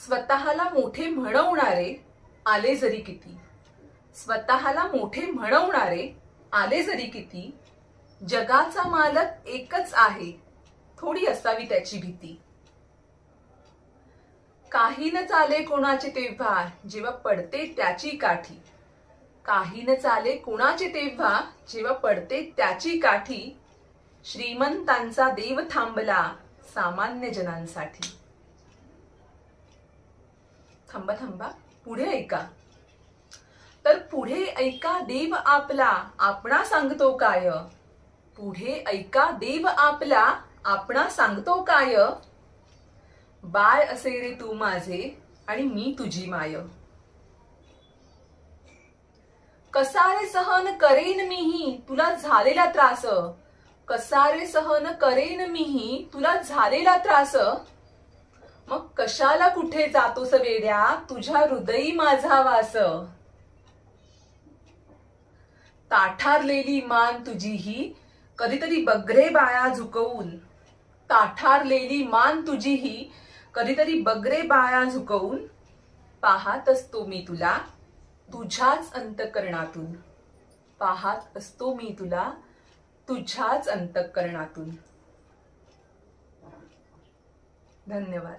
स्वतःला मोठे म्हणवणारे आले जरी किती, स्वतःला मोठे म्हणवणारे आले जरी किती, जगाचा मालक एकच आहे, थोडी असावी त्याची भीती. काही न चाले कोणाचे तेव्हा, जेव्हा पडते त्याची काठी. काही न चाले कोणाचे तेव्हा, जेव्हा पडते त्याची काठी. श्रीमंतांचा देव थांबला सामान्य जनांसाठी. थांबा थांबा, पुढे ऐका. तर पुढे ऐका देव आपला आपणा सांगतो काय. पुढे ऐका देव आपला आपणा सांगतो काय. बाळ असे रे तू माझे आणि मी तुझी माय. कसा रे सहन करेन मीही तुला झालेला त्रास. कसा रे सहन करेन मीही तुला झालेला त्रास. मग कशाला कुठे जातोस वेड्या, तुझ्या हृदयी माझा वास. ताठारलेली मान तुझी ही कधीतरी बगरे बाळा झुकवून. ताठारलेली मान तुझी ही कधीतरी बगरे बाळा झुकवून. पाहत असतो मी तुला तुझ्याच अंतःकरणातून. पाहत असतो मी तुला तुझ्याच अंतःकरणातून. धन्यवाद.